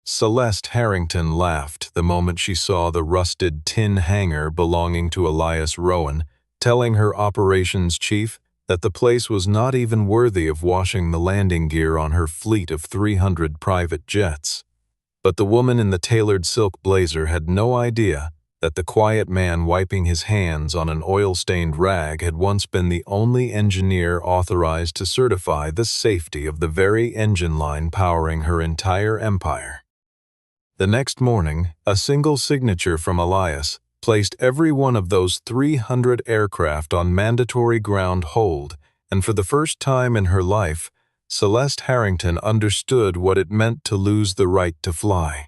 Celeste Harrington laughed the moment she saw the rusted tin hangar belonging to Elias Rowan, telling her operations chief that the place was not even worthy of washing the landing gear on her fleet of 300 private jets. But the woman in the tailored silk blazer had no idea that the quiet man wiping his hands on an oil-stained rag had once been the only engineer authorized to certify the safety of the very engine line powering her entire empire. The next morning, a single signature from Elias placed every one of those 300 aircraft on mandatory ground hold, and for the first time in her life, Celeste Harrington understood what it meant to lose the right to fly.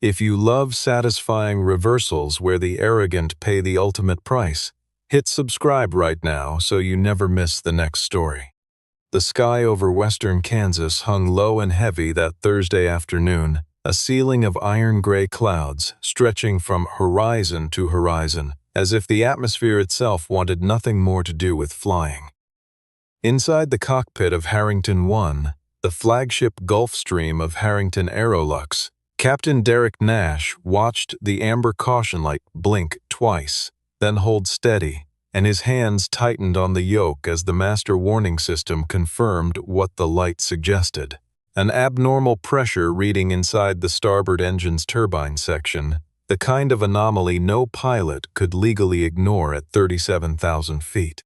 If you love satisfying reversals where the arrogant pay the ultimate price, hit subscribe right now so you never miss the next story. The sky over western Kansas hung low and heavy that Thursday afternoon, a ceiling of iron-gray clouds stretching from horizon to horizon, as if the atmosphere itself wanted nothing more to do with flying. Inside the cockpit of Harrington 1, the flagship Gulfstream of Harrington Aerolux, Captain Derek Nash watched the amber caution light blink twice, then hold steady, and his hands tightened on the yoke as the master warning system confirmed what the light suggested. An abnormal pressure reading inside the starboard engine's turbine section, the kind of anomaly no pilot could legally ignore at 37,000 feet.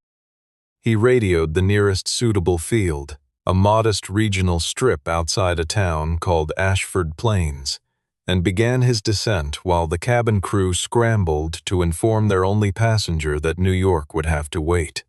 He radioed the nearest suitable field, a modest regional strip outside a town called Ashford Plains, and began his descent while the cabin crew scrambled to inform their only passenger that New York would have to wait.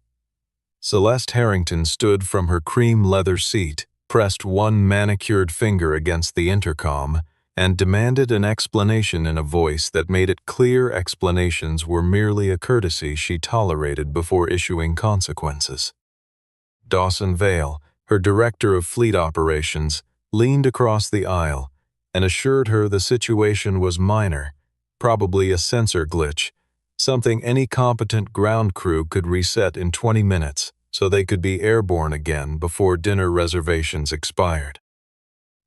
Celeste Harrington stood from her cream leather seat, pressed one manicured finger against the intercom, and demanded an explanation in a voice that made it clear explanations were merely a courtesy she tolerated before issuing consequences. Dawson Vale, her director of fleet operations, leaned across the aisle and assured her the situation was minor, probably a sensor glitch, something any competent ground crew could reset in 20 minutes so they could be airborne again before dinner reservations expired.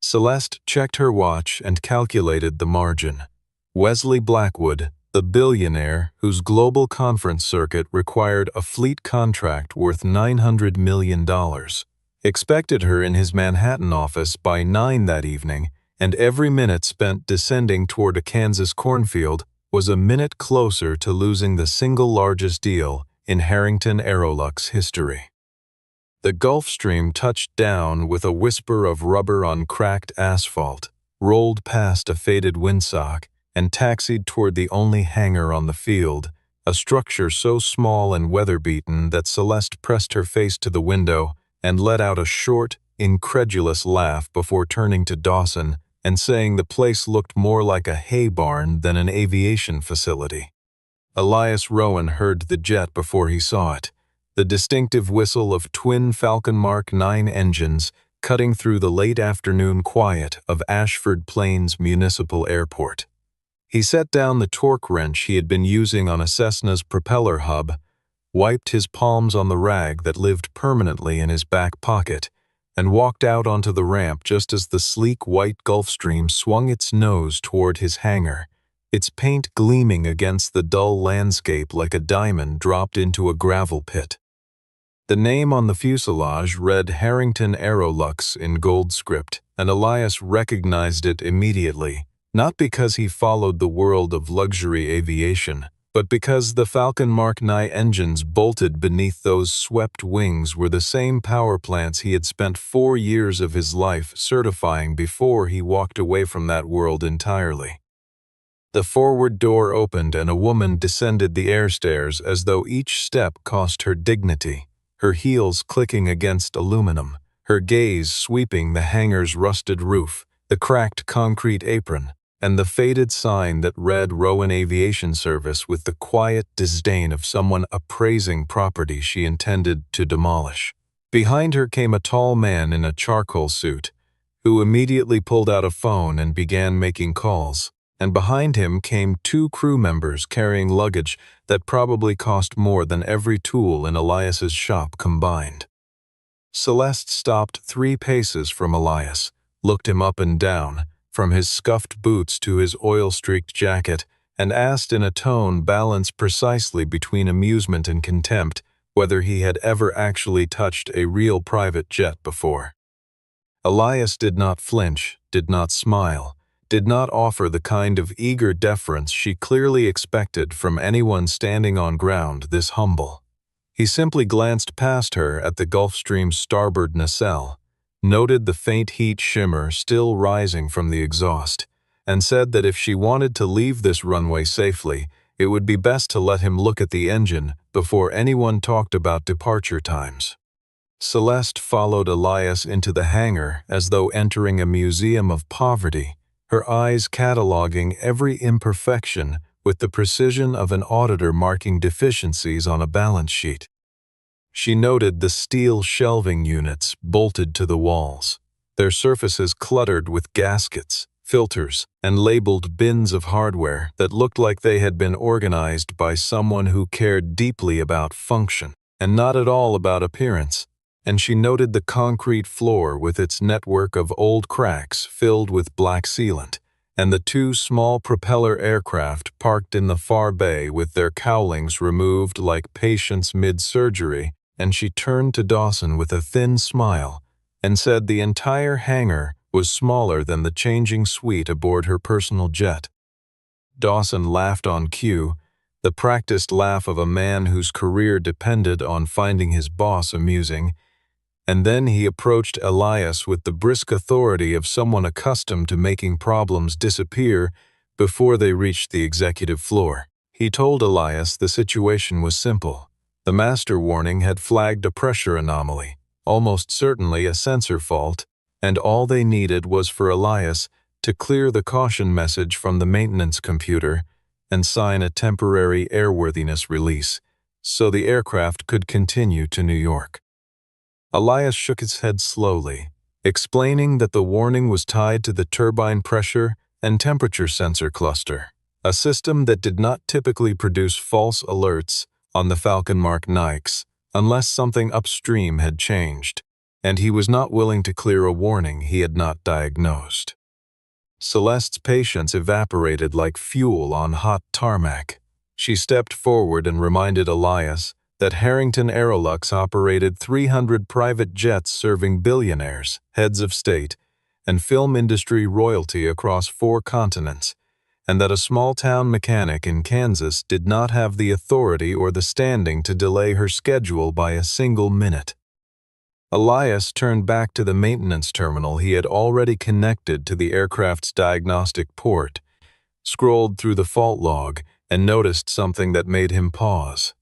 Celeste checked her watch and calculated the margin. Wesley Blackwood, the billionaire whose global conference circuit required a fleet contract worth $900 million, expected her in his Manhattan office by 9 that evening, and every minute spent descending toward a Kansas cornfield was a minute closer to losing the single largest deal in Harrington Aerolux history. The Gulfstream touched down with a whisper of rubber on cracked asphalt, rolled past a faded windsock, and taxied toward the only hangar on the field, a structure so small and weather-beaten that Celeste pressed her face to the window and let out a short, incredulous laugh before turning to Dawson and saying the place looked more like a hay barn than an aviation facility. Elias Rowan heard the jet before he saw it, the distinctive whistle of twin Falcon Mark 9 engines cutting through the late afternoon quiet of Ashford Plains Municipal Airport. He set down the torque wrench he had been using on a Cessna's propeller hub, wiped his palms on the rag that lived permanently in his back pocket, and walked out onto the ramp just as the sleek white Gulfstream swung its nose toward his hangar, its paint gleaming against the dull landscape like a diamond dropped into a gravel pit. The name on the fuselage read Harrington Aerolux in gold script, and Elias recognized it immediately, not because he followed the world of luxury aviation, but because the Falcon Mark 9 engines bolted beneath those swept wings were the same power plants he had spent 4 years of his life certifying before he walked away from that world entirely. The forward door opened and a woman descended the air stairs as though each step cost her dignity, her heels clicking against aluminum, her gaze sweeping the hangar's rusted roof, the cracked concrete apron, and the faded sign that read Rowan Aviation Service with the quiet disdain of someone appraising property she intended to demolish. Behind her came a tall man in a charcoal suit, who immediately pulled out a phone and began making calls, and behind him came 2 crew members carrying luggage that probably cost more than every tool in Elias's shop combined. Celeste stopped 3 paces from Elias, looked him up and down, from his scuffed boots to his oil-streaked jacket, and asked in a tone balanced precisely between amusement and contempt whether he had ever actually touched a real private jet before. Elias did not flinch, did not smile, did not offer the kind of eager deference she clearly expected from anyone standing on ground this humble. He simply glanced past her at the Gulfstream's starboard nacelle, noted the faint heat shimmer still rising from the exhaust, and said that if she wanted to leave this runway safely, it would be best to let him look at the engine before anyone talked about departure times. Celeste followed Elias into the hangar as though entering a museum of poverty, her eyes cataloging every imperfection with the precision of an auditor marking deficiencies on a balance sheet. She noted the steel shelving units bolted to the walls, their surfaces cluttered with gaskets, filters, and labeled bins of hardware that looked like they had been organized by someone who cared deeply about function and not at all about appearance. And she noted the concrete floor with its network of old cracks filled with black sealant, and the two small propeller aircraft parked in the far bay with their cowlings removed like patients mid-surgery, and she turned to Dawson with a thin smile and said the entire hangar was smaller than the changing suite aboard her personal jet. Dawson laughed on cue, the practiced laugh of a man whose career depended on finding his boss amusing, and then he approached Elias with the brisk authority of someone accustomed to making problems disappear before they reached the executive floor. He told Elias the situation was simple. The master warning had flagged a pressure anomaly, almost certainly a sensor fault, and all they needed was for Elias to clear the caution message from the maintenance computer and sign a temporary airworthiness release, so the aircraft could continue to New York. Elias shook his head slowly, explaining that the warning was tied to the turbine pressure and temperature sensor cluster, a system that did not typically produce false alerts on the Falcon Mark Nikes unless something upstream had changed, and he was not willing to clear a warning he had not diagnosed. Celeste's patience evaporated like fuel on hot tarmac. She stepped forward and reminded Elias that Harrington Aerolux operated 300 private jets serving billionaires, heads of state, and film industry royalty across 4 continents, and that a small-town mechanic in Kansas did not have the authority or the standing to delay her schedule by a single minute. Elias turned back to the maintenance terminal he had already connected to the aircraft's diagnostic port, scrolled through the fault log, and noticed something that made him pause.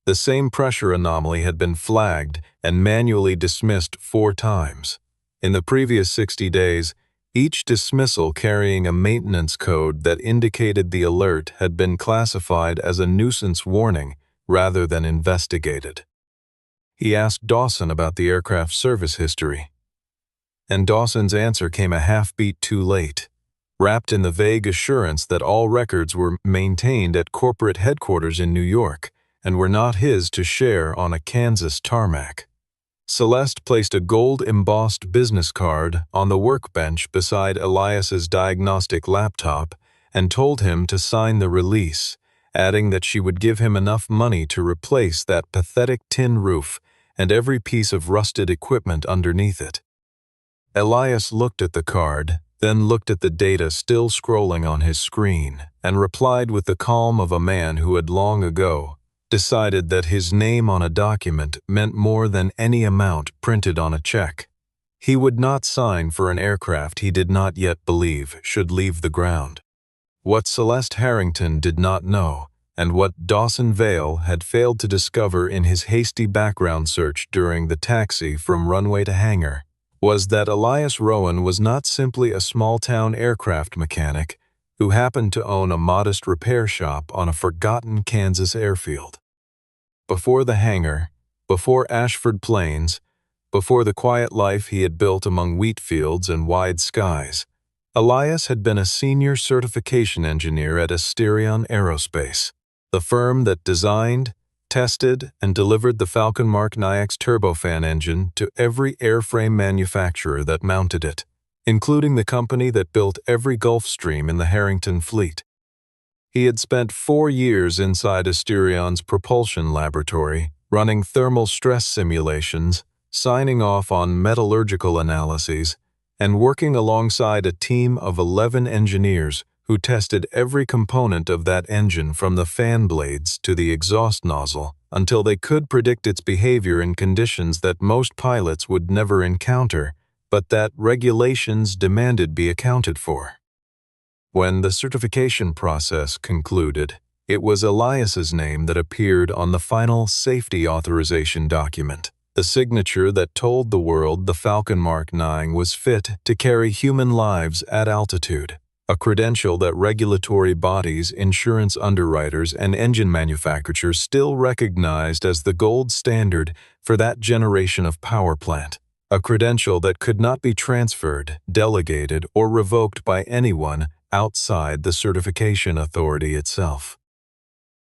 The same pressure anomaly had been flagged and manually dismissed 4 times. In the previous 60 days, each dismissal carrying a maintenance code that indicated the alert had been classified as a nuisance warning rather than investigated. He asked Dawson about the aircraft's service history, and Dawson's answer came a half-beat too late, wrapped in the vague assurance that all records were maintained at corporate headquarters in New York and were not his to share on a Kansas tarmac. Celeste placed a gold-embossed business card on the workbench beside Elias's diagnostic laptop and told him to sign the release, adding that she would give him enough money to replace that pathetic tin roof and every piece of rusted equipment underneath it. Elias looked at the card, then looked at the data still scrolling on his screen, and replied with the calm of a man who had long ago decided that his name on a document meant more than any amount printed on a check. He would not sign for an aircraft he did not yet believe should leave the ground. What Celeste Harrington did not know, and what Dawson Vale had failed to discover in his hasty background search during the taxi from runway to hangar, was that Elias Rowan was not simply a small-town aircraft mechanic who happened to own a modest repair shop on a forgotten Kansas airfield. Before the hangar, before Ashford Plains, before the quiet life he had built among wheat fields and wide skies, Elias had been a senior certification engineer at Asterion Aerospace, the firm that designed, tested, and delivered the Falcon Mark IX turbofan engine to every airframe manufacturer that mounted it, including the company that built every Gulf Stream in the Harrington fleet. He had spent 4 years inside Asterion's propulsion laboratory, running thermal stress simulations, signing off on metallurgical analyses, and working alongside a team of 11 engineers who tested every component of that engine from the fan blades to the exhaust nozzle until they could predict its behavior in conditions that most pilots would never encounter, but that regulations demanded be accounted for. When the certification process concluded, it was Elias's name that appeared on the final safety authorization document, the signature that told the world the Falcon Mark 9 was fit to carry human lives at altitude, a credential that regulatory bodies, insurance underwriters, and engine manufacturers still recognized as the gold standard for that generation of power plant, a credential that could not be transferred, delegated, or revoked by anyone outside the certification authority itself.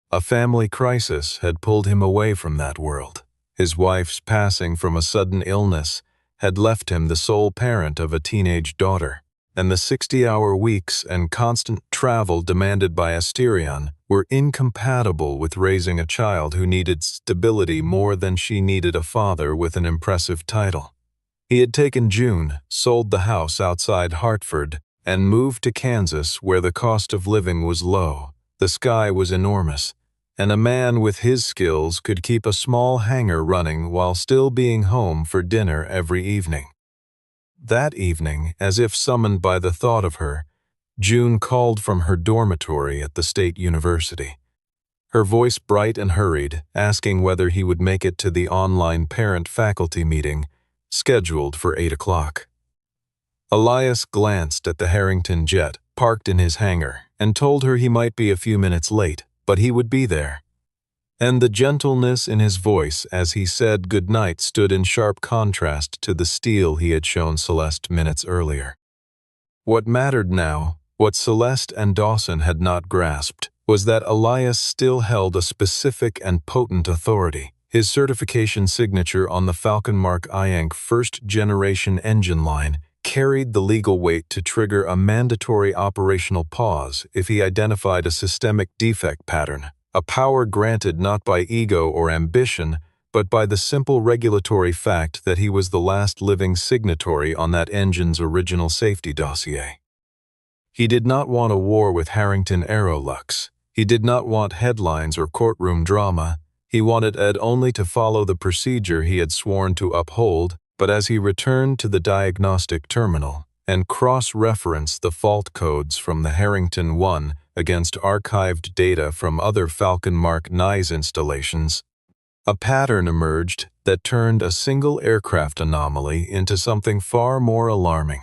A family crisis had pulled him away from that world. His wife's passing from a sudden illness had left him the sole parent of a teenage daughter, and the 60-hour weeks and constant travel demanded by Asterion were incompatible with raising a child who needed stability more than she needed a father with an impressive title. He had taken June, sold the house outside Hartford, and moved to Kansas where the cost of living was low, the sky was enormous, and a man with his skills could keep a small hangar running while still being home for dinner every evening. That evening, as if summoned by the thought of her, June called from her dormitory at the State University. Her voice bright and hurried, asking whether he would make it to the online parent-faculty meeting, scheduled for 8 o'clock. Elias glanced at the Harrington jet, parked in his hangar, and told her he might be a few minutes late, but he would be there. And the gentleness in his voice as he said goodnight stood in sharp contrast to the steel he had shown Celeste minutes earlier. What mattered now, what Celeste and Dawson had not grasped, was that Elias still held a specific and potent authority. His certification signature on the Falcon Mark IANC first-generation engine line carried the legal weight to trigger a mandatory operational pause if he identified a systemic defect pattern, a power granted not by ego or ambition, but by the simple regulatory fact that he was the last living signatory on that engine's original safety dossier. He did not want a war with Harrington Aerolux. He did not want headlines or courtroom drama. He wanted Ed only to follow the procedure he had sworn to uphold, but as he returned to the diagnostic terminal and cross-referenced the fault codes from the Harrington 1 against archived data from other Falcon Mark 9's installations, a pattern emerged that turned a single aircraft anomaly into something far more alarming.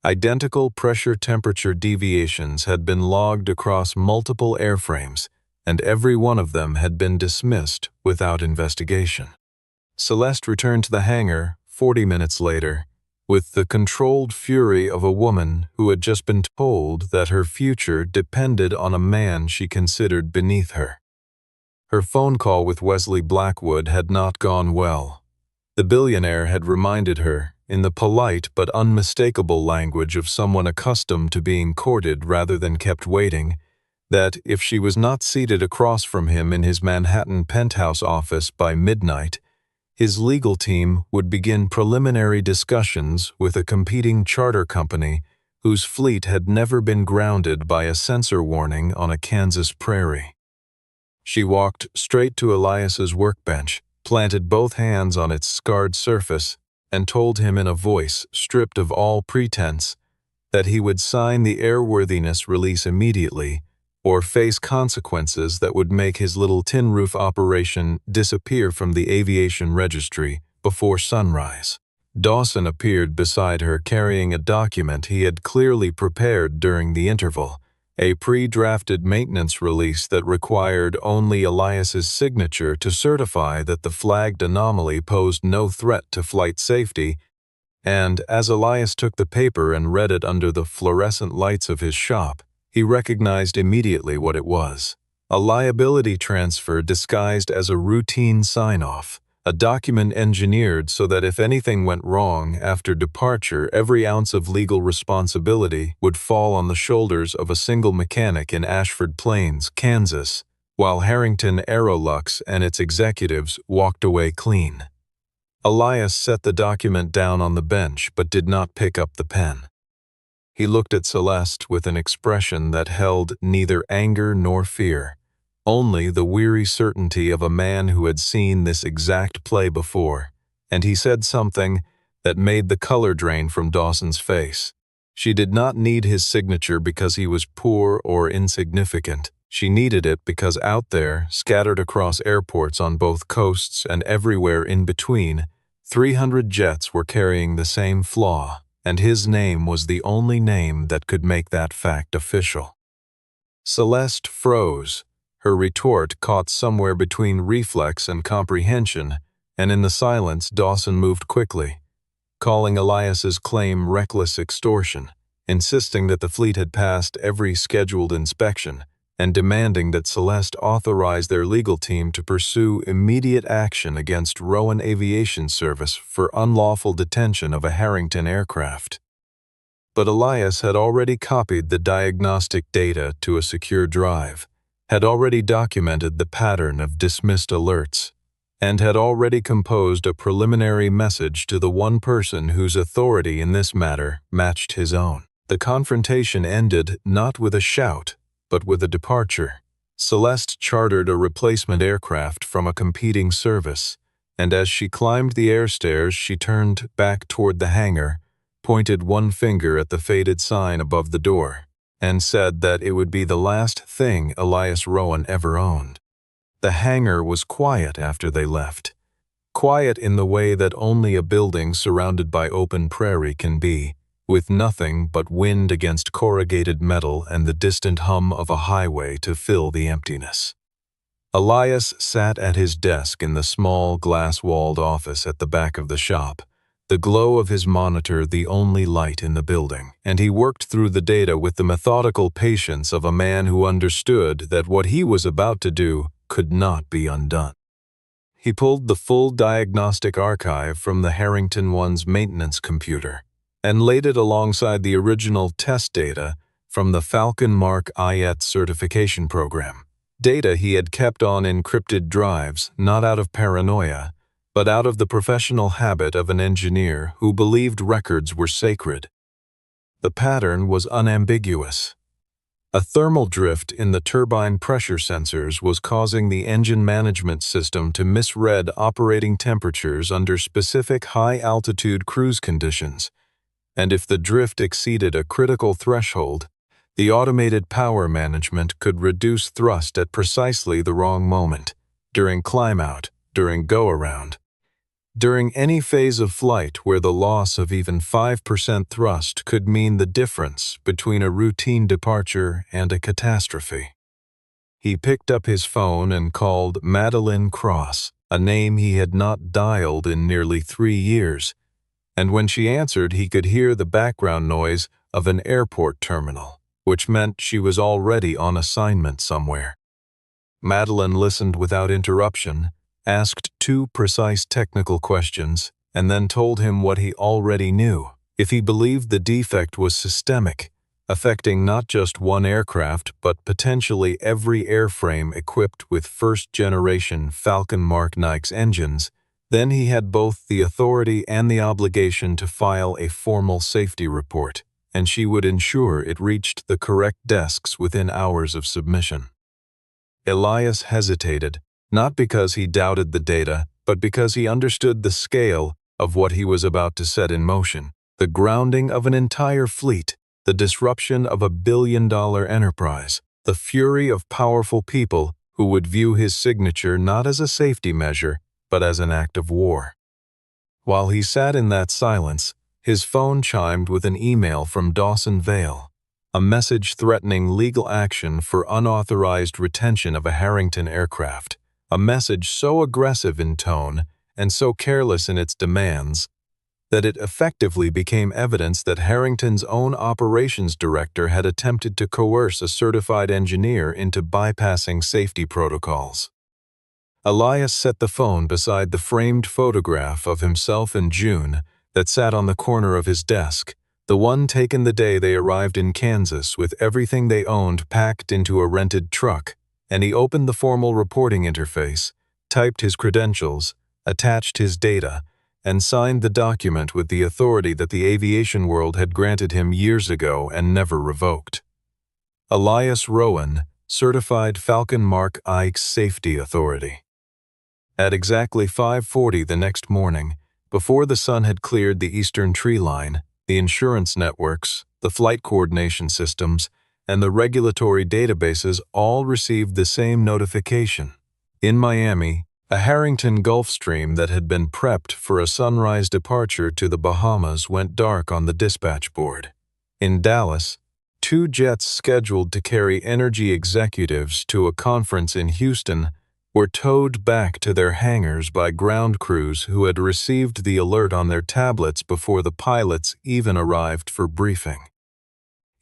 Identical pressure-temperature deviations had been logged across multiple airframes, and every one of them had been dismissed without investigation. Celeste returned to the hangar 40 minutes later, with the controlled fury of a woman who had just been told that her future depended on a man she considered beneath her. Her phone call with Wesley Blackwood had not gone well. The billionaire had reminded her, in the polite but unmistakable language of someone accustomed to being courted rather than kept waiting, that if she was not seated across from him in his Manhattan penthouse office by midnight, his legal team would begin preliminary discussions with a competing charter company whose fleet had never been grounded by a sensor warning on a Kansas prairie. She walked straight to Elias's workbench, planted both hands on its scarred surface, and told him in a voice stripped of all pretense that he would sign the airworthiness release immediately or face consequences that would make his little tin roof operation disappear from the aviation registry before sunrise. Dawson appeared beside her carrying a document he had clearly prepared during the interval, a pre-drafted maintenance release that required only Elias's signature to certify that the flagged anomaly posed no threat to flight safety, and as Elias took the paper and read it under the fluorescent lights of his shop, he recognized immediately what it was. A liability transfer disguised as a routine sign-off, a document engineered so that if anything went wrong after departure, every ounce of legal responsibility would fall on the shoulders of a single mechanic in Ashford Plains, Kansas, while Harrington Aerolux and its executives walked away clean. Elias set the document down on the bench but did not pick up the pen. He looked at Celeste with an expression that held neither anger nor fear, only the weary certainty of a man who had seen this exact play before, and he said something that made the color drain from Dawson's face. She did not need his signature because he was poor or insignificant. She needed it because out there, scattered across airports on both coasts and everywhere in between, 300 jets were carrying the same flaw, and his name was the only name that could make that fact official. Celeste froze. Her retort caught somewhere between reflex and comprehension, and in the silence Dawson moved quickly, calling Elias's claim reckless extortion, insisting that the fleet had passed every scheduled inspection, and demanding that Celeste authorize their legal team to pursue immediate action against Rowan Aviation Service for unlawful detention of a Harrington aircraft. But Elias had already copied the diagnostic data to a secure drive, had already documented the pattern of dismissed alerts, and had already composed a preliminary message to the one person whose authority in this matter matched his own. The confrontation ended not with a shout, but with a departure. Celeste chartered a replacement aircraft from a competing service, and as she climbed the air stairs, she turned back toward the hangar, pointed one finger at the faded sign above the door, and said that it would be the last thing Elias Rowan ever owned. The hangar was quiet after they left. Quiet in the way that only a building surrounded by open prairie can be, with nothing but wind against corrugated metal and the distant hum of a highway to fill the emptiness. Elias sat at his desk in the small glass-walled office at the back of the shop, the glow of his monitor the only light in the building, and he worked through the data with the methodical patience of a man who understood that what he was about to do could not be undone. He pulled the full diagnostic archive from the Harrington One's maintenance computer and laid it alongside the original test data from the Falcon Mark IET certification program, data he had kept on encrypted drives not out of paranoia, but out of the professional habit of an engineer who believed records were sacred. The pattern was unambiguous. A thermal drift in the turbine pressure sensors was causing the engine management system to misread operating temperatures under specific high-altitude cruise conditions, and if the drift exceeded a critical threshold, the automated power management could reduce thrust at precisely the wrong moment, during climb-out, during go-around. During any phase of flight where the loss of even 5% thrust could mean the difference between a routine departure and a catastrophe. He picked up his phone and called Madeline Cross, a name he had not dialed in nearly 3 years, and when she answered he could hear the background noise of an airport terminal, which meant she was already on assignment somewhere. Madeline listened without interruption, asked 2 precise technical questions, and then told him what he already knew. If he believed the defect was systemic, affecting not just one aircraft but potentially every airframe equipped with first-generation Falcon Mark IX engines, then he had both the authority and the obligation to file a formal safety report, and she would ensure it reached the correct desks within hours of submission. Elias hesitated, not because he doubted the data, but because he understood the scale of what he was about to set in motion, the grounding of an entire fleet, the disruption of a billion-dollar enterprise, the fury of powerful people who would view his signature not as a safety measure, but as an act of war. While he sat in that silence, his phone chimed with an email from Dawson Vale, a message threatening legal action for unauthorized retention of a Harrington aircraft, a message so aggressive in tone and so careless in its demands that it effectively became evidence that Harrington's own operations director had attempted to coerce a certified engineer into bypassing safety protocols. Elias set the phone beside the framed photograph of himself and June that sat on the corner of his desk, the one taken the day they arrived in Kansas with everything they owned packed into a rented truck, and he opened the formal reporting interface, typed his credentials, attached his data, and signed the document with the authority that the aviation world had granted him years ago and never revoked. Elias Rowan, Certified Falcon Mark I Safety Authority. At exactly 5:40 the next morning, before the sun had cleared the eastern tree line, the insurance networks, the flight coordination systems, and the regulatory databases all received the same notification. In Miami, a Harrington Gulfstream that had been prepped for a sunrise departure to the Bahamas went dark on the dispatch board. In Dallas, 2 jets scheduled to carry energy executives to a conference in Houston were towed back to their hangars by ground crews who had received the alert on their tablets before the pilots even arrived for briefing.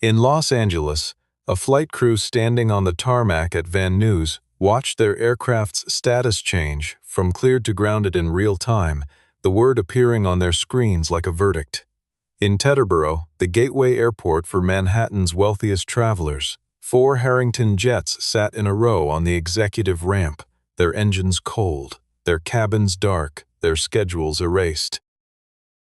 In Los Angeles, a flight crew standing on the tarmac at Van Nuys watched their aircraft's status change from cleared to grounded in real time, the word appearing on their screens like a verdict. In Teterboro, the gateway airport for Manhattan's wealthiest travelers, 4 Harrington jets sat in a row on the executive ramp, their engines cold, their cabins dark, their schedules erased.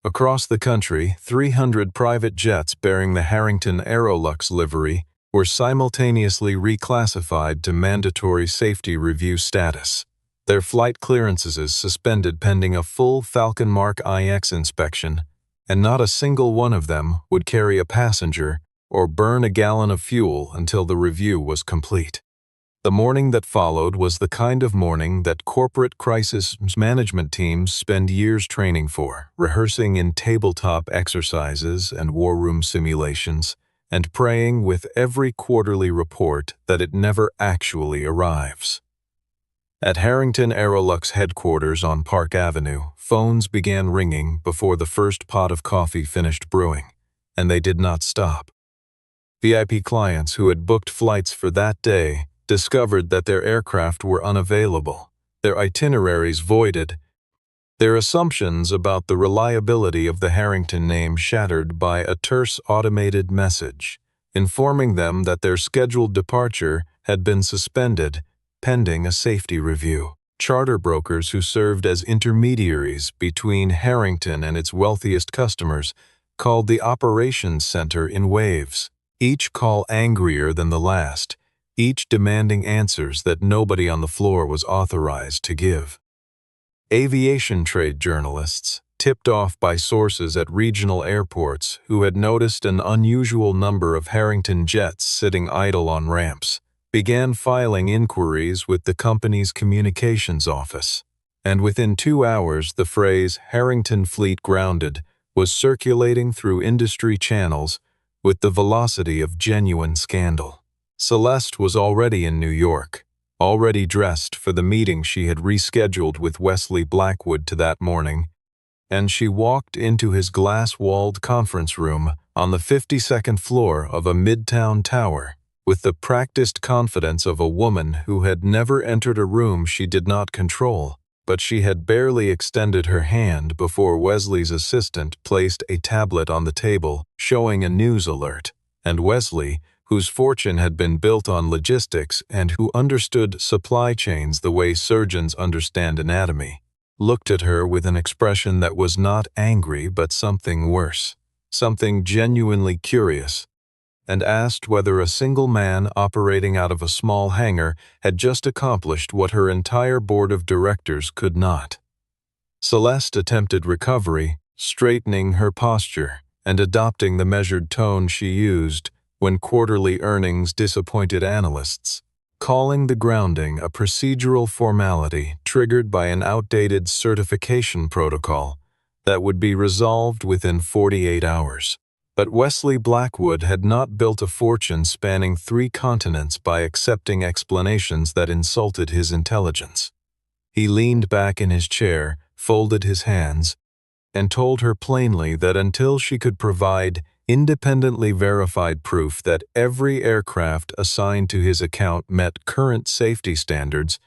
Across the country, 300 private jets bearing the Harrington Aerolux livery were simultaneously reclassified to mandatory safety review status, their flight clearances suspended pending a full Falcon Mark IX inspection, and not a single one of them would carry a passenger or burn a gallon of fuel until the review was complete. The morning that followed was the kind of morning that corporate crisis management teams spend years training for, rehearsing in tabletop exercises and war room simulations, and praying with every quarterly report that it never actually arrives. At Harrington Aerolux headquarters on Park Avenue, phones began ringing before the first pot of coffee finished brewing, and they did not stop. VIP clients who had booked flights for that day discovered that their aircraft were unavailable, their itineraries voided, their assumptions about the reliability of the Harrington name shattered by a terse automated message, informing them that their scheduled departure had been suspended pending a safety review. Charter brokers who served as intermediaries between Harrington and its wealthiest customers called the operations center in waves, each call angrier than the last, each demanding answers that nobody on the floor was authorized to give. Aviation trade journalists, tipped off by sources at regional airports who had noticed an unusual number of Harrington jets sitting idle on ramps, began filing inquiries with the company's communications office, and within 2 hours the phrase "Harrington Fleet Grounded" was circulating through industry channels with the velocity of genuine scandal. Celeste was already in New York, already dressed for the meeting she had rescheduled with Wesley Blackwood to that morning, and she walked into his glass-walled conference room on the 52nd floor of a midtown tower with the practiced confidence of a woman who had never entered a room she did not control, but she had barely extended her hand before Wesley's assistant placed a tablet on the table showing a news alert, and Wesley, whose fortune had been built on logistics and who understood supply chains the way surgeons understand anatomy, looked at her with an expression that was not angry but something worse, something genuinely curious, and asked whether a single man operating out of a small hangar had just accomplished what her entire board of directors could not. Celeste attempted recovery, straightening her posture and adopting the measured tone she used when quarterly earnings disappointed analysts, calling the grounding a procedural formality triggered by an outdated certification protocol that would be resolved within 48 hours. But Wesley Blackwood had not built a fortune spanning 3 continents by accepting explanations that insulted his intelligence. He leaned back in his chair, folded his hands, and told her plainly that until she could provide independently verified proof that every aircraft assigned to his account met current safety standards,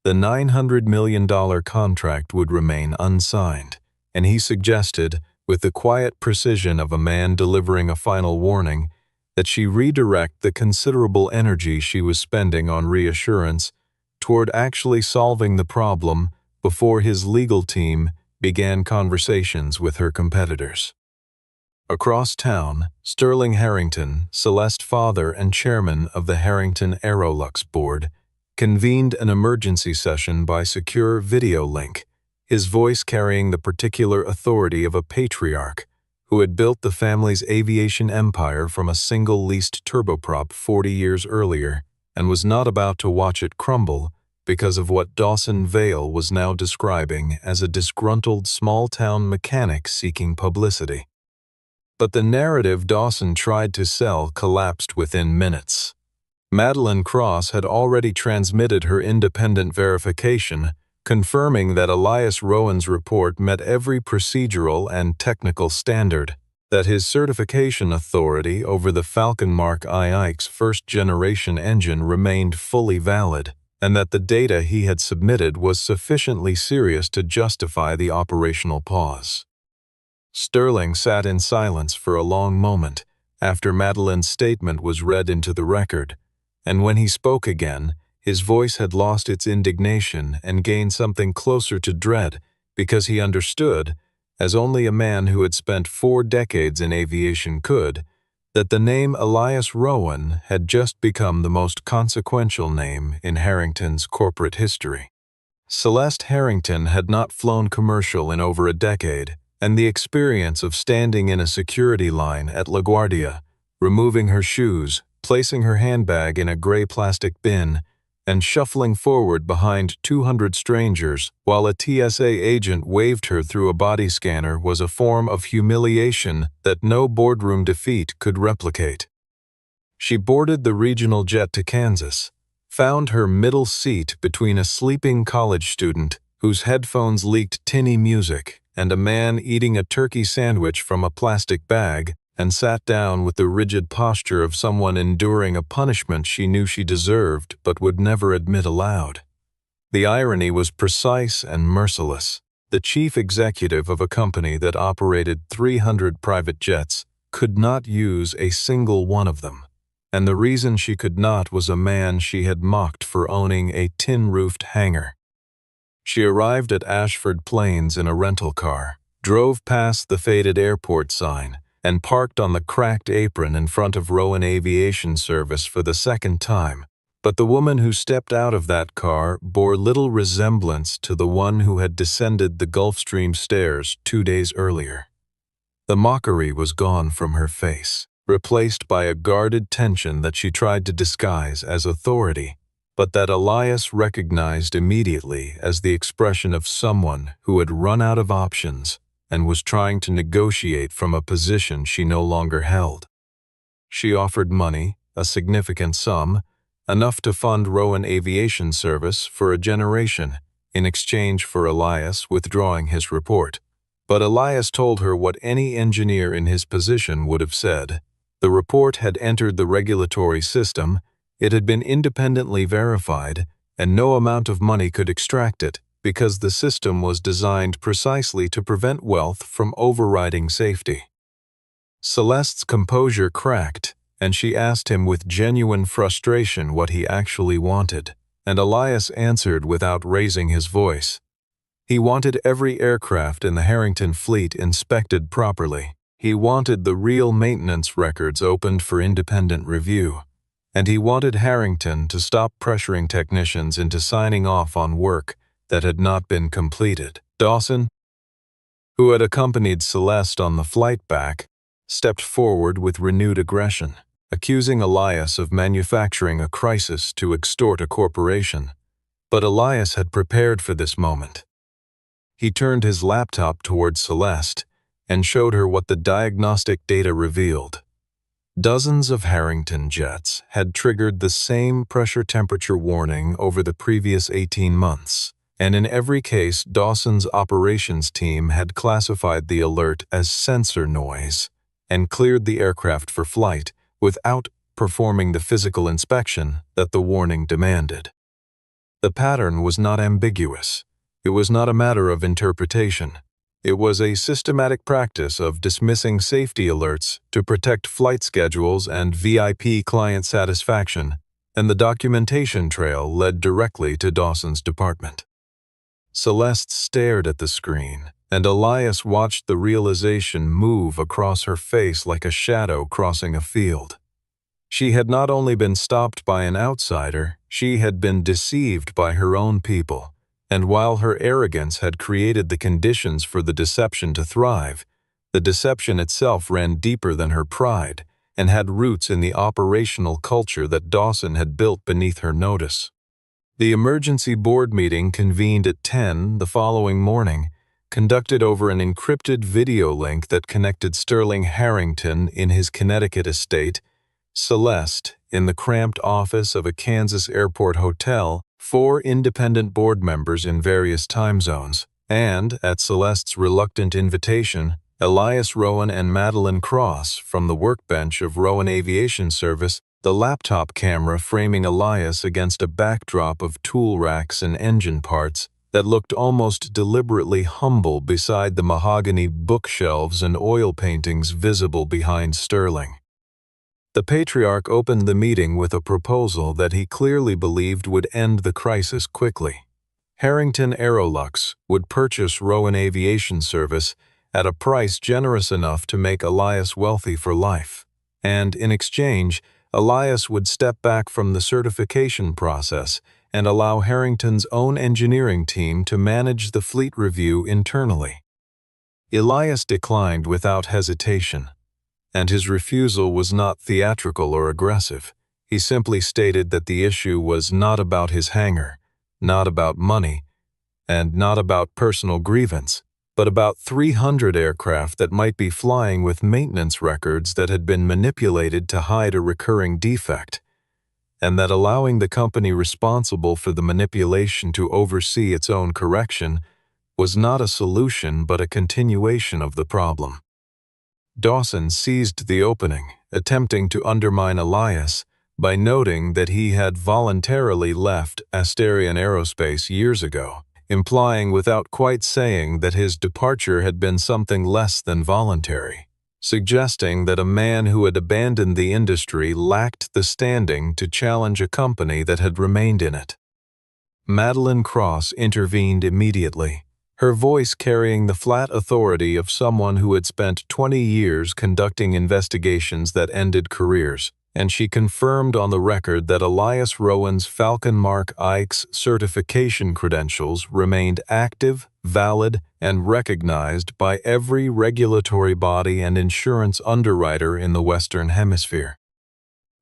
The $900 million contract would remain unsigned, and he suggested, with the quiet precision of a man delivering a final warning, that she redirect the considerable energy she was spending on reassurance toward actually solving the problem before his legal team began conversations with her competitors. Across town, Sterling Harrington, Celeste's father and chairman of the Harrington Aerolux board, convened an emergency session by secure video link, his voice carrying the particular authority of a patriarch who had built the family's aviation empire from a single leased turboprop 40 years earlier and was not about to watch it crumble because of what Dawson Vale was now describing as a disgruntled small-town mechanic seeking publicity. But the narrative Dawson tried to sell collapsed within minutes. Madeline Cross had already transmitted her independent verification, confirming that Elias Rowan's report met every procedural and technical standard, that his certification authority over the Falcon Mark IX's first-generation engine remained fully valid, and that the data he had submitted was sufficiently serious to justify the operational pause. Sterling sat in silence for a long moment after Madeline's statement was read into the record, and when he spoke again, his voice had lost its indignation and gained something closer to dread because he understood, as only a man who had spent 4 decades in aviation could, that the name Elias Rowan had just become the most consequential name in Harrington's corporate history. Celeste Harrington had not flown commercial in over a decade, and the experience of standing in a security line at LaGuardia, removing her shoes, placing her handbag in a gray plastic bin, and shuffling forward behind 200 strangers while a TSA agent waved her through a body scanner was a form of humiliation that no boardroom defeat could replicate. She boarded the regional jet to Kansas, found her middle seat between a sleeping college student whose headphones leaked tinny music and a man eating a turkey sandwich from a plastic bag, and sat down with the rigid posture of someone enduring a punishment she knew she deserved but would never admit aloud. The irony was precise and merciless. The chief executive of a company that operated 300 private jets could not use a single one of them, and the reason she could not was a man she had mocked for owning a tin-roofed hangar. She arrived at Ashford Plains in a rental car, drove past the faded airport sign, and parked on the cracked apron in front of Rowan Aviation Service for the second time. But the woman who stepped out of that car bore little resemblance to the one who had descended the Gulfstream stairs 2 days earlier. The mockery was gone from her face, replaced by a guarded tension that she tried to disguise as authority, but that Elias recognized immediately as the expression of someone who had run out of options and was trying to negotiate from a position she no longer held. She offered money, a significant sum, enough to fund Rowan Aviation Service for a generation, in exchange for Elias withdrawing his report. But Elias told her what any engineer in his position would have said. The report had entered the regulatory system, it had been independently verified, and no amount of money could extract it, because the system was designed precisely to prevent wealth from overriding safety. Celeste's composure cracked, and she asked him with genuine frustration what he actually wanted, and Elias answered without raising his voice. He wanted every aircraft in the Harrington fleet inspected properly. He wanted the real maintenance records opened for independent review, and he wanted Harrington to stop pressuring technicians into signing off on work that had not been completed. Dawson, who had accompanied Celeste on the flight back, stepped forward with renewed aggression, accusing Elias of manufacturing a crisis to extort a corporation. But Elias had prepared for this moment. He turned his laptop toward Celeste and showed her what the diagnostic data revealed. Dozens of Harrington jets had triggered the same pressure-temperature warning over the previous 18 months, and in every case Dawson's operations team had classified the alert as sensor noise and cleared the aircraft for flight without performing the physical inspection that the warning demanded. The pattern was not ambiguous. It was not a matter of interpretation. It was a systematic practice of dismissing safety alerts to protect flight schedules and VIP client satisfaction, and the documentation trail led directly to Dawson's department. Celeste stared at the screen, and Elias watched the realization move across her face like a shadow crossing a field. She had not only been stopped by an outsider, she had been deceived by her own people, and while her arrogance had created the conditions for the deception to thrive, the deception itself ran deeper than her pride and had roots in the operational culture that Dawson had built beneath her notice. The emergency board meeting convened at 10 the following morning, conducted over an encrypted video link that connected Sterling Harrington in his Connecticut estate, Celeste in the cramped office of a Kansas airport hotel, 4 independent board members in various time zones, and, at Celeste's reluctant invitation, Elias Rowan and Madeline Cross from the workbench of Rowan Aviation Service, the laptop camera framing Elias against a backdrop of tool racks and engine parts that looked almost deliberately humble beside the mahogany bookshelves and oil paintings visible behind Sterling. The patriarch opened the meeting with a proposal that he clearly believed would end the crisis quickly. Harrington Aerolux would purchase Rowan Aviation Service at a price generous enough to make Elias wealthy for life, and in exchange, Elias would step back from the certification process and allow Harrington's own engineering team to manage the fleet review internally. Elias declined without hesitation, and his refusal was not theatrical or aggressive. He simply stated that the issue was not about his hangar, not about money, and not about personal grievance, but about 300 aircraft that might be flying with maintenance records that had been manipulated to hide a recurring defect, and that allowing the company responsible for the manipulation to oversee its own correction was not a solution but a continuation of the problem. Dawson seized the opening, attempting to undermine Elias by noting that he had voluntarily left Asterion Aerospace years ago, implying without quite saying that his departure had been something less than voluntary, suggesting that a man who had abandoned the industry lacked the standing to challenge a company that had remained in it. Madeline Cross intervened immediately, her voice carrying the flat authority of someone who had spent 20 years conducting investigations that ended careers, and she confirmed on the record that Elias Rowan's Falcon Mark IX certification credentials remained active, valid, and recognized by every regulatory body and insurance underwriter in the Western Hemisphere.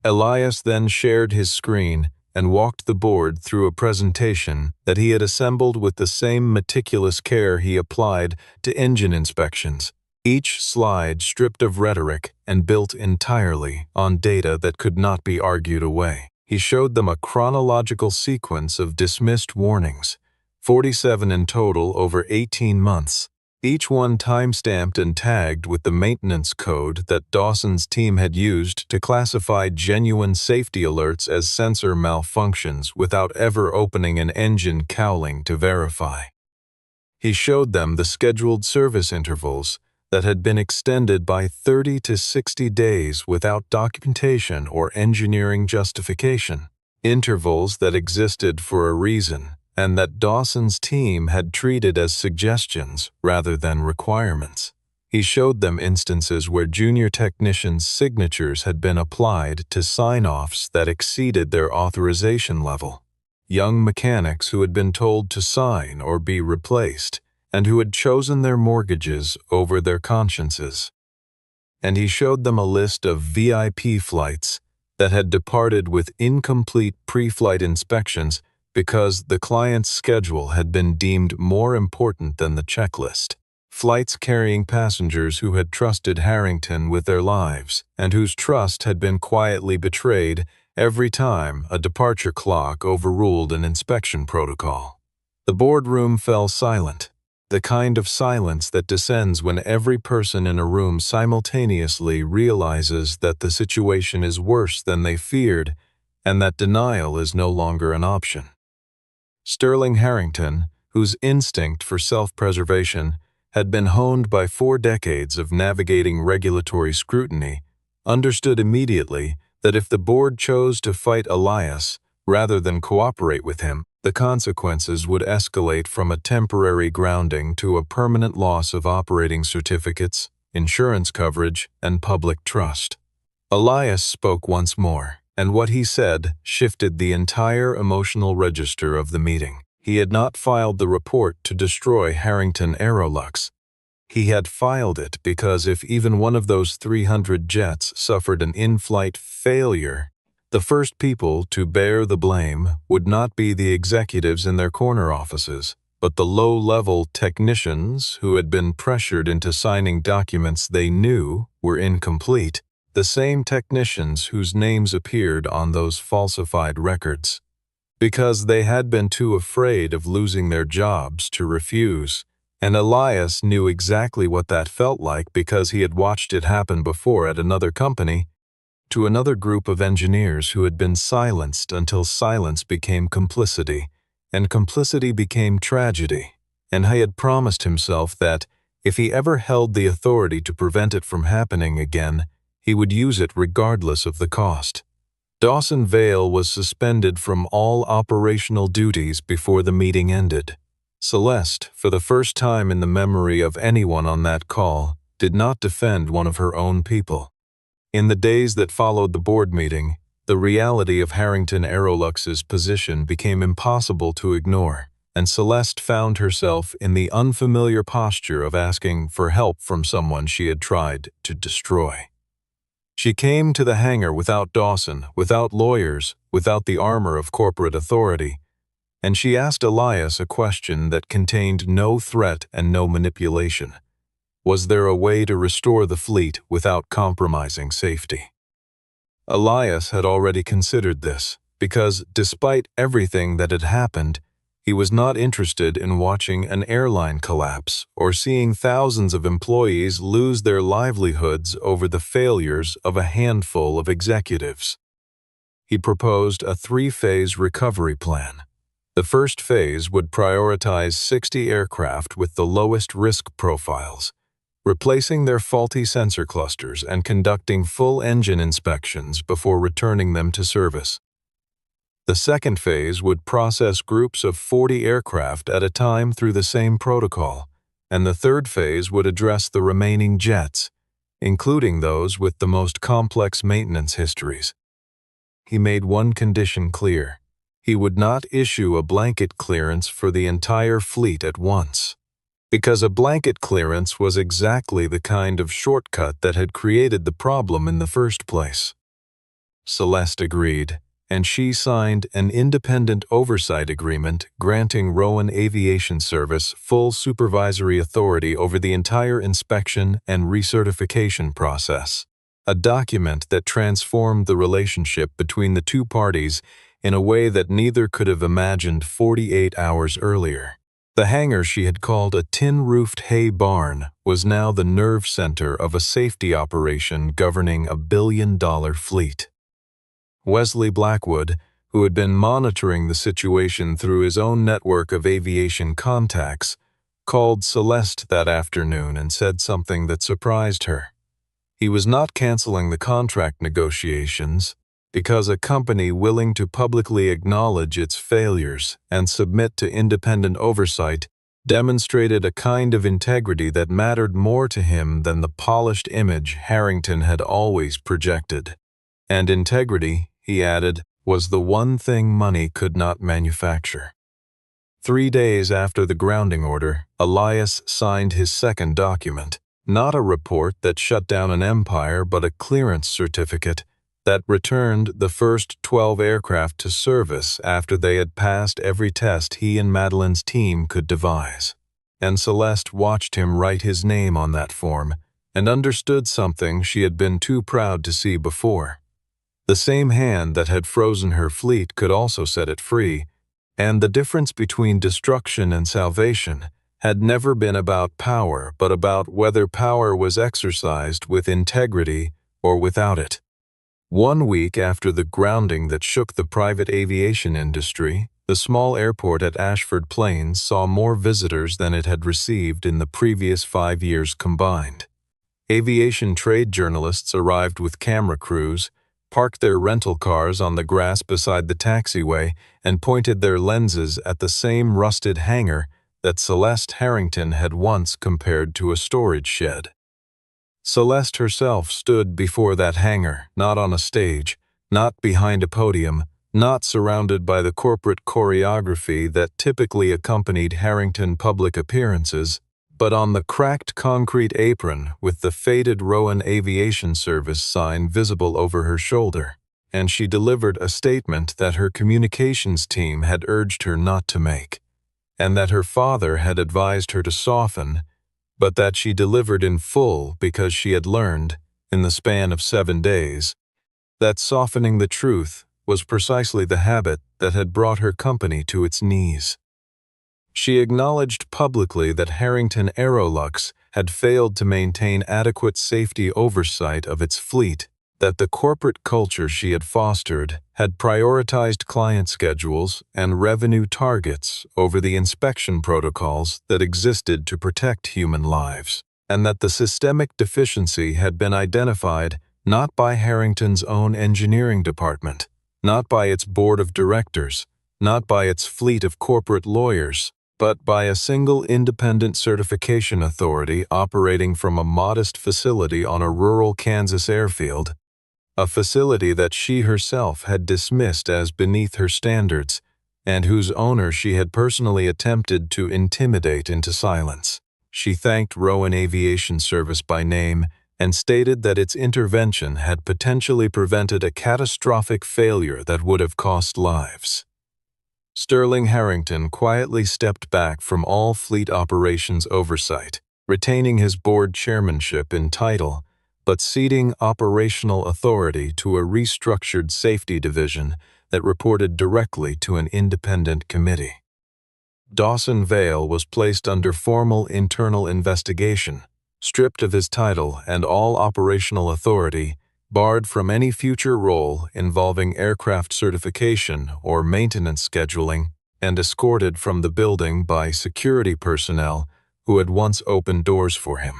Elias then shared his screen and walked the board through a presentation that he had assembled with the same meticulous care he applied to engine inspections, each slide stripped of rhetoric and built entirely on data that could not be argued away. He showed them a chronological sequence of dismissed warnings, 47 in total over 18 months, each one time-stamped and tagged with the maintenance code that Dawson's team had used to classify genuine safety alerts as sensor malfunctions without ever opening an engine cowling to verify. He showed them the scheduled service intervals that had been extended by 30 to 60 days without documentation or engineering justification, intervals that existed for a reason and that Dawson's team had treated as suggestions rather than requirements. He showed them instances where junior technicians' signatures had been applied to sign-offs that exceeded their authorization level, young mechanics who had been told to sign or be replaced, and who had chosen their mortgages over their consciences. And he showed them a list of VIP flights that had departed with incomplete pre-flight inspections because the client's schedule had been deemed more important than the checklist. Flights carrying passengers who had trusted Harrington with their lives and whose trust had been quietly betrayed every time a departure clock overruled an inspection protocol. The boardroom fell silent, the kind of silence that descends when every person in a room simultaneously realizes that the situation is worse than they feared and that denial is no longer an option. Sterling Harrington, whose instinct for self-preservation had been honed by 4 decades of navigating regulatory scrutiny, understood immediately that if the board chose to fight Elias rather than cooperate with him, the consequences would escalate from a temporary grounding to a permanent loss of operating certificates, insurance coverage, and public trust. Elias spoke once more, and what he said shifted the entire emotional register of the meeting. He had not filed the report to destroy Harrington Aerolux. He had filed it because if even one of those 300 jets suffered an in-flight failure, the first people to bear the blame would not be the executives in their corner offices, but the low-level technicians who had been pressured into signing documents they knew were incomplete, the same technicians whose names appeared on those falsified records. Because they had been too afraid of losing their jobs to refuse, and Elias knew exactly what that felt like because he had watched it happen before at another company, to another group of engineers who had been silenced until silence became complicity, and complicity became tragedy, and he had promised himself that, if he ever held the authority to prevent it from happening again, he would use it regardless of the cost. Dawson Vale was suspended from all operational duties before the meeting ended. Celeste, for the first time in the memory of anyone on that call, did not defend one of her own people. In the days that followed the board meeting, the reality of Harrington Aerolux's position became impossible to ignore, and Celeste found herself in the unfamiliar posture of asking for help from someone she had tried to destroy. She came to the hangar without Dawson, without lawyers, without the armor of corporate authority, and she asked Elias a question that contained no threat and no manipulation. Was there a way to restore the fleet without compromising safety? Elias had already considered this, because despite everything that had happened, he was not interested in watching an airline collapse or seeing thousands of employees lose their livelihoods over the failures of a handful of executives. He proposed a 3-phase recovery plan. The first phase would prioritize 60 aircraft with the lowest risk profiles, replacing their faulty sensor clusters and conducting full engine inspections before returning them to service. The second phase would process groups of 40 aircraft at a time through the same protocol, and the third phase would address the remaining jets, including those with the most complex maintenance histories. He made one condition clear. He would not issue a blanket clearance for the entire fleet at once, because a blanket clearance was exactly the kind of shortcut that had created the problem in the first place. Celeste agreed, and she signed an independent oversight agreement granting Rowan Aviation Service full supervisory authority over the entire inspection and recertification process, a document that transformed the relationship between the two parties in a way that neither could have imagined 48 hours earlier. The hangar she had called a tin-roofed hay barn was now the nerve center of a safety operation governing a billion-dollar fleet. Wesley Blackwood, who had been monitoring the situation through his own network of aviation contacts, called Celeste that afternoon and said something that surprised her. He was not canceling the contract negotiations, because a company willing to publicly acknowledge its failures and submit to independent oversight demonstrated a kind of integrity that mattered more to him than the polished image Harrington had always projected. And integrity, he added, was the one thing money could not manufacture. 3 days after the grounding order, Elias signed his second document, not a report that shut down an empire but a clearance certificate that returned the first 12 aircraft to service after they had passed every test he and Madeline's team could devise. And Celeste watched him write his name on that form and understood something she had been too proud to see before. The same hand that had frozen her fleet could also set it free, and the difference between destruction and salvation had never been about power but about whether power was exercised with integrity or without it. 1 week after the grounding that shook the private aviation industry, The small airport at Ashford Plains saw more visitors than it had received in the previous 5 years combined. Aviation trade journalists arrived with camera crews, parked their rental cars on the grass beside the taxiway, and pointed their lenses at the same rusted hangar that Celeste Harrington had once compared to a storage shed. Celeste herself stood before that hangar, not on a stage, not behind a podium, not surrounded by the corporate choreography that typically accompanied Harrington public appearances, but on the cracked concrete apron with the faded Rowan Aviation Service sign visible over her shoulder, and she delivered a statement that her communications team had urged her not to make, and that her father had advised her to soften, but that she delivered in full because she had learned, in the span of 7 days, that softening the truth was precisely the habit that had brought her company to its knees. She acknowledged publicly that Harrington Aerolux had failed to maintain adequate safety oversight of its fleet, that the corporate culture she had fostered had prioritized client schedules and revenue targets over the inspection protocols that existed to protect human lives, and that the systemic deficiency had been identified not by Harrington's own engineering department, not by its board of directors, not by its fleet of corporate lawyers, but by a single independent certification authority operating from a modest facility on a rural Kansas airfield, a facility that she herself had dismissed as beneath her standards, and whose owner she had personally attempted to intimidate into silence. She thanked Rowan Aviation Service by name and stated that its intervention had potentially prevented a catastrophic failure that would have cost lives. Sterling Harrington quietly stepped back from all fleet operations oversight, retaining his board chairmanship in title, but ceding operational authority to a restructured safety division that reported directly to an independent committee. Dawson Vale was placed under formal internal investigation, stripped of his title and all operational authority, barred from any future role involving aircraft certification or maintenance scheduling, and escorted from the building by security personnel who had once opened doors for him.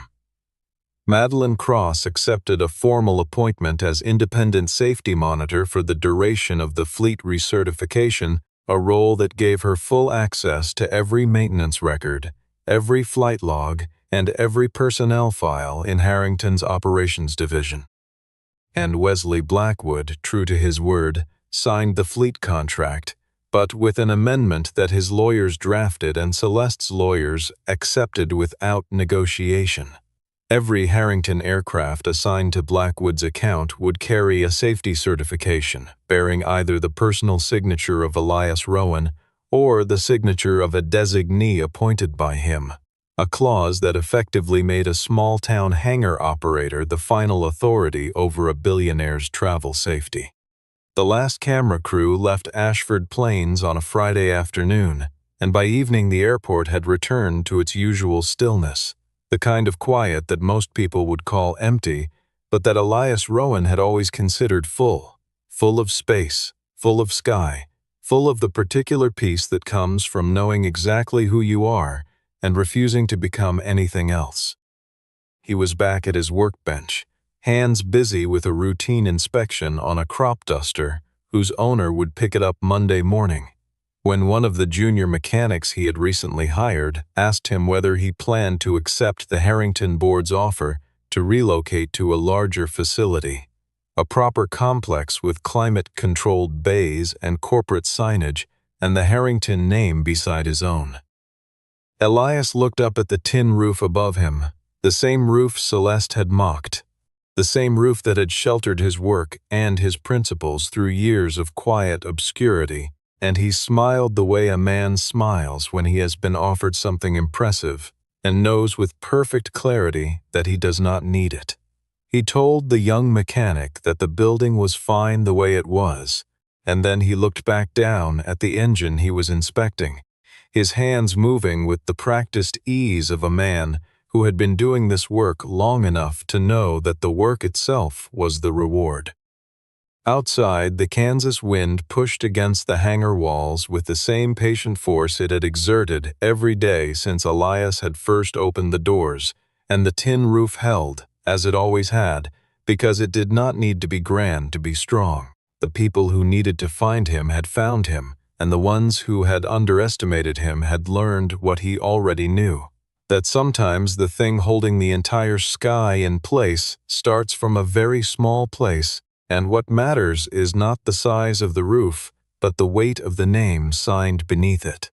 Madeline Cross accepted a formal appointment as independent safety monitor for the duration of the fleet recertification, a role that gave her full access to every maintenance record, every flight log, and every personnel file in Harrington's operations division. And Wesley Blackwood, true to his word, signed the fleet contract, but with an amendment that his lawyers drafted and Celeste's lawyers accepted without negotiation. Every Harrington aircraft assigned to Blackwood's account would carry a safety certification bearing either the personal signature of Elias Rowan or the signature of a designee appointed by him, a clause that effectively made a small-town hangar operator the final authority over a billionaire's travel safety. The last camera crew left Ashford Plains on a Friday afternoon, and by evening the airport had returned to its usual stillness, the kind of quiet that most people would call empty, but that Elias Rowan had always considered full of space, full of sky, full of the particular peace that comes from knowing exactly who you are and refusing to become anything else. He was back at his workbench, hands busy with a routine inspection on a crop duster whose owner would pick it up Monday morning, when one of the junior mechanics he had recently hired asked him whether he planned to accept the Harrington board's offer to relocate to a larger facility, a proper complex with climate-controlled bays and corporate signage and the Harrington name beside his own. Elias looked up at the tin roof above him, the same roof Celeste had mocked, the same roof that had sheltered his work and his principles through years of quiet obscurity, and he smiled the way a man smiles when he has been offered something impressive and knows with perfect clarity that he does not need it. He told the young mechanic that the building was fine the way it was, and then he looked back down at the engine he was inspecting, his hands moving with the practiced ease of a man who had been doing this work long enough to know that the work itself was the reward. Outside, the Kansas wind pushed against the hangar walls with the same patient force it had exerted every day since Elias had first opened the doors, and the tin roof held, as it always had, because it did not need to be grand to be strong. The people who needed to find him had found him, and the ones who had underestimated him had learned what he already knew. That sometimes the thing holding the entire sky in place starts from a very small place, and what matters is not the size of the roof, but the weight of the name signed beneath it.